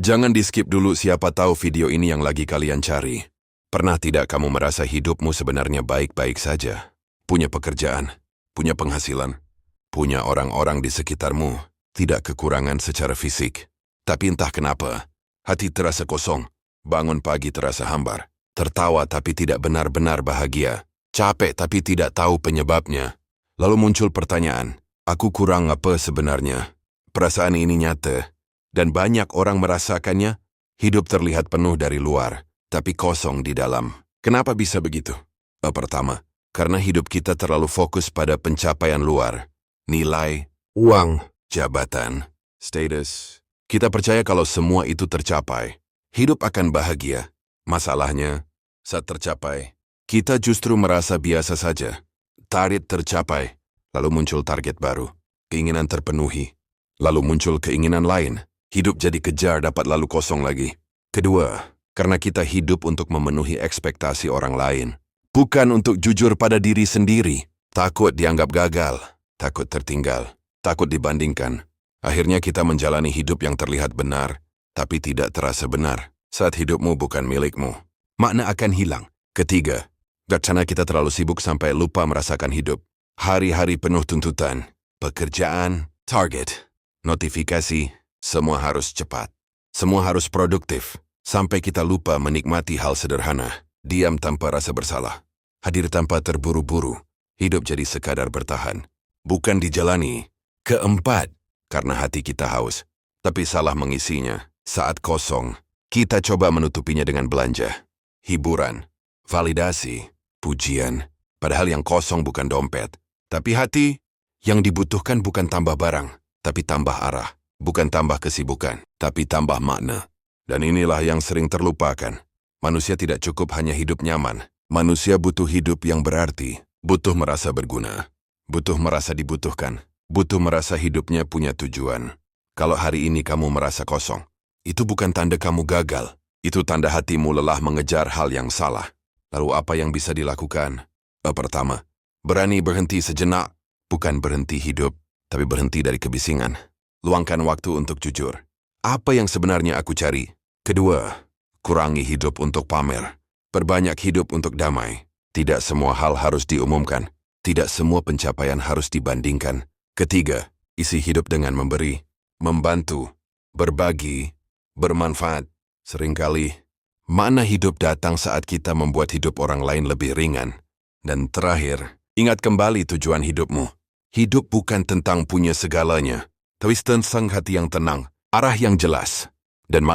Jangan di-skip dulu, siapa tahu video ini yang lagi kalian cari. Pernah tidak kamu merasa hidupmu sebenarnya baik-baik saja? Punya pekerjaan, punya penghasilan, punya orang-orang di sekitarmu, tidak kekurangan secara fisik. Tapi entah kenapa, hati terasa kosong, bangun pagi terasa hambar, tertawa tapi tidak benar-benar bahagia, capek tapi tidak tahu penyebabnya. Lalu muncul pertanyaan, aku kurang apa sebenarnya? Perasaan ini nyata, dan banyak orang merasakannya. Hidup terlihat penuh dari luar, tapi kosong di dalam. Kenapa bisa begitu? Pertama, karena hidup kita terlalu fokus pada pencapaian luar. Nilai, uang, jabatan, status. Kita percaya kalau semua itu tercapai, hidup akan bahagia. Masalahnya, saat tercapai, kita justru merasa biasa saja. Target tercapai, lalu muncul target baru. Keinginan terpenuhi, lalu muncul keinginan lain. Hidup jadi kejar dapat lalu kosong lagi. Kedua, karena kita hidup untuk memenuhi ekspektasi orang lain. Bukan untuk jujur pada diri sendiri. Takut dianggap gagal, takut tertinggal, takut dibandingkan. Akhirnya kita menjalani hidup yang terlihat benar, tapi tidak terasa benar. Saat hidupmu bukan milikmu, makna akan hilang. Ketiga, karena kita terlalu sibuk sampai lupa merasakan hidup. Hari-hari penuh tuntutan, pekerjaan, target, notifikasi, semua harus cepat. Semua harus produktif. Sampai kita lupa menikmati hal sederhana. Diam tanpa rasa bersalah. Hadir tanpa terburu-buru. Hidup jadi sekadar bertahan. Bukan dijalani. Keempat, karena hati kita haus. Tapi salah mengisinya. Saat kosong, kita coba menutupinya dengan belanja. Hiburan, validasi, pujian. Padahal yang kosong bukan dompet. Tapi hati, yang dibutuhkan bukan tambah barang, tapi tambah arah. Bukan tambah kesibukan, tapi tambah makna. Dan inilah yang sering terlupakan. Manusia tidak cukup hanya hidup nyaman. Manusia butuh hidup yang berarti. Butuh merasa berguna. Butuh merasa dibutuhkan. Butuh merasa hidupnya punya tujuan. Kalau hari ini kamu merasa kosong, itu bukan tanda kamu gagal. Itu tanda hatimu lelah mengejar hal yang salah. Lalu apa yang bisa dilakukan? Pertama, berani berhenti sejenak. Bukan berhenti hidup, tapi berhenti dari kebisingan. Luangkan waktu untuk jujur. Apa yang sebenarnya aku cari? Kedua, kurangi hidup untuk pamer. Perbanyak hidup untuk damai. Tidak semua hal harus diumumkan. Tidak semua pencapaian harus dibandingkan. Ketiga, isi hidup dengan memberi, membantu, berbagi, bermanfaat. Seringkali, makna hidup datang saat kita membuat hidup orang lain lebih ringan. Dan terakhir, ingat kembali tujuan hidupmu. Hidup bukan tentang punya segalanya, tapi tentang hati yang tenang, arah yang jelas, dan